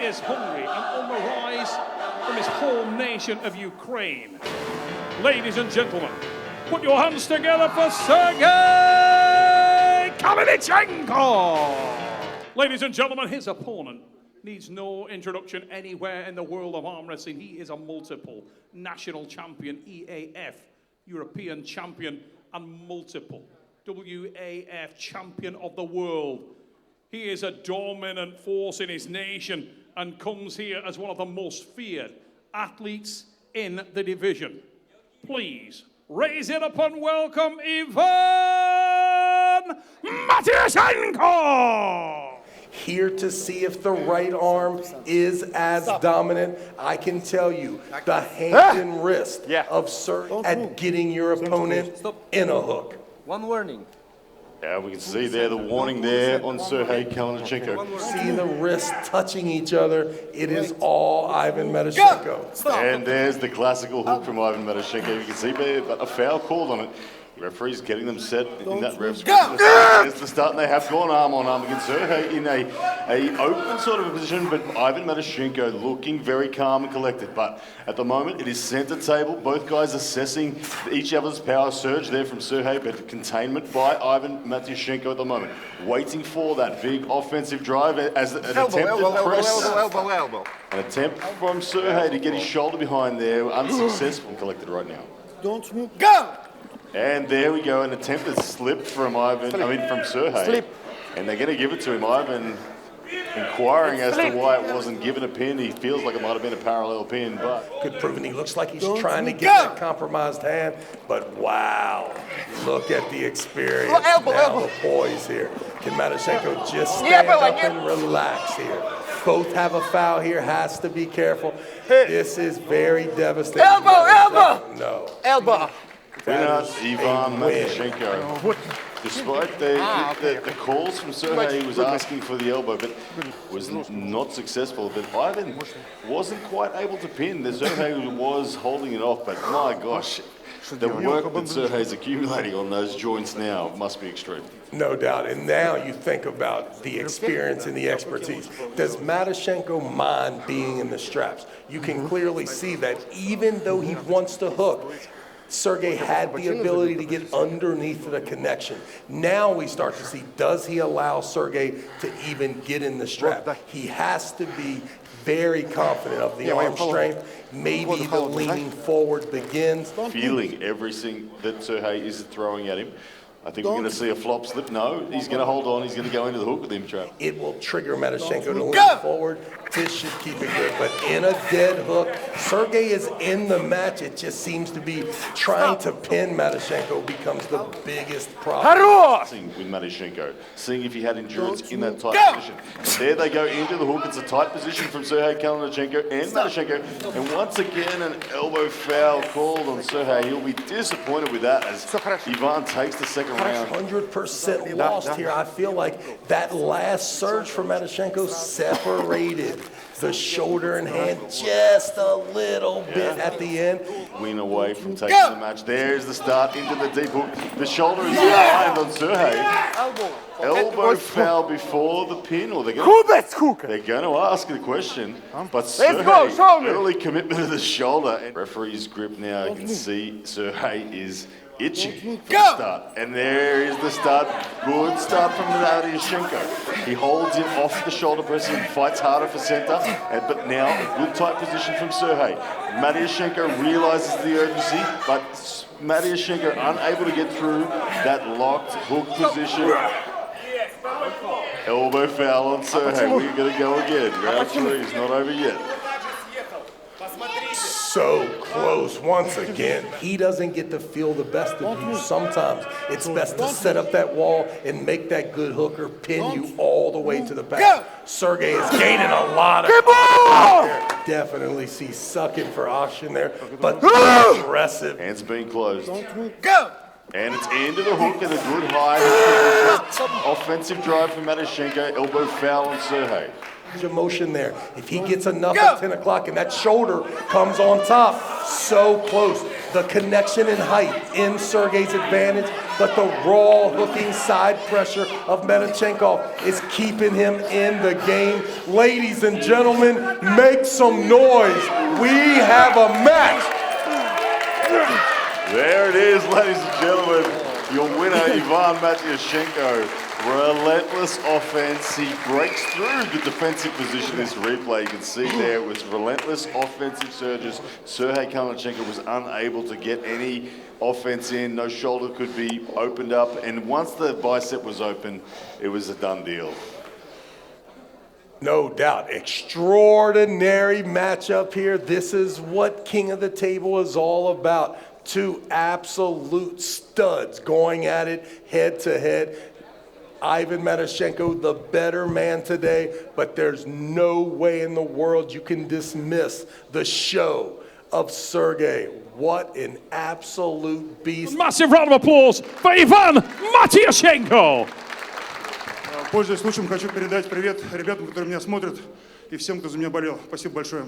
is hungry and on the rise from his home nation of Ukraine. Ladies and gentlemen, put your hands together for Serhii Kalinichenko! Ladies and gentlemen, his opponent needs no introduction anywhere in the world of arm wrestling. He is a multiple national champion, EAF, European champion, and multiple WAF champion of the world. He is a dominant force in his nation and comes here as one of the most feared athletes in the division. Please raise it up and welcome Ivan Matyushenko! Here to see if the right arm is as dominant. I can tell you, the hand and wrist of Serhii at getting your opponent in a hook. One warning. Yeah, we can see there the warning there on Serhii Kalinichenko. See the wrists touching each other. It is all Ivan Matyushenko. And there's the classical hook from Ivan Matyushenko. You can see there, but a foul called on it. The referee's getting them set in that ref's grip. There's the start, and they have gone arm on arm against Serhii in a open sort of a position, but Ivan Matyushenko looking very calm and collected. But at the moment, it is center table. Both guys assessing each other's power. Surge there from Serhii, but containment by Ivan Matyushenko at the moment. Waiting for that big offensive drive as an attempted press. Elbow. An attempt from Serhii to get his shoulder behind there. Unsuccessful and collected right now. Don't move. Go! And there we go, an attempted slip from Serhii. Slip. And they're going to give it to him. Ivan inquiring as to why it wasn't given a pin. He feels like it might have been a parallel pin, but... Good proving he looks like he's trying to get that compromised hand, but wow, look at the experience. Now the poise here. Can Matyushenko just stand up and relax here? Both have a foul here, has to be careful. This is very devastating. Elbow! No. Elbow! Winner, Ivan Matyushenko. Despite the calls from Serhii, he was asking for the elbow, but was not successful. But Ivan wasn't quite able to pin. The Serhii was holding it off, but my gosh, the work that Serhii's accumulating on those joints now must be extreme. No doubt, and now you think about the experience and the expertise. Does Matyushenko mind being in the straps? You can clearly see that even though he wants to hook, Serhii had the ability to get underneath the connection. Now we start to see, does he allow Serhii to even get in the strap? He has to be very confident of the arm strength. Maybe the leaning forward begins. Feeling everything that Serhii is throwing at him. I think we're going to see a flop slip. No, he's going to hold on. He's going to go into the hook with him trap. It will trigger Matyushenko to lean forward. This should keep it good. But in a dead hook, Serhii is in the match. It just seems to be trying to pin Matyushenko becomes the biggest problem. With Matyushenko, seeing if he had endurance in that tight position. And there they go into the hook. It's a tight position from Serhii Kalinichenko and Matyushenko. And once again, an elbow foul called on Serhii. He'll be disappointed with that as Ivan takes the second round. 100% lost here. I feel like that last surge for Matyushenko separated the shoulder and hand just a little bit at the end. Win away from taking the match. There's the start into the deep hook. The shoulder is behind on Serhii. Elbow foul before the pin, or they're going to ask the question. But Serhii, early commitment to the shoulder. And referee's grip now. You can see Serhii is itching for the start. And there is the start. Good start from Matyushenko. He holds him off the shoulder press and fights harder for center. But now a good tight position from Serhii. Matyushenko realizes the urgency, but Matyushenko unable to get through that locked hook position. Elbow foul on Serhii. We're going to go again. Round 3 is not over yet. So close once again. He doesn't get to feel the best of you. Sometimes it's best to set up that wall and make that good hooker pin you all the way to the back. Serhii is gaining a lot of definitely see sucking for option there, but aggressive. Hands being closed. And it's into the hook and a good high position. Offensive drive from Matyushenko. Elbow foul on Serhii. Emotion there. If he gets enough at 10 o'clock and that shoulder comes on top, so close. The connection and height in Serhei's advantage, but the raw hooking side pressure of Matyushenko is keeping him in the game. Ladies and gentlemen, make some noise. We have a match. There it is, ladies and gentlemen. Your winner, Ivan Matyushenko. Relentless offense. He breaks through the defensive position. This replay, you can see there, it was relentless offensive surges. Serhii Kalinichenko was unable to get any offense in. No shoulder could be opened up. And once the bicep was open, it was a done deal. No doubt. Extraordinary matchup here. This is what King of the Table is all about. Two absolute studs going at it head to head. Ivan Matyushenko, the better man today, but there's no way in the world you can dismiss the show of Serhii. What an absolute beast. Massive round of applause for Ivan Matyushenko. Пользуясь случаем, хочу передать привет ребятам, которые меня смотрят, и всем, кто за меня болел. Спасибо большое.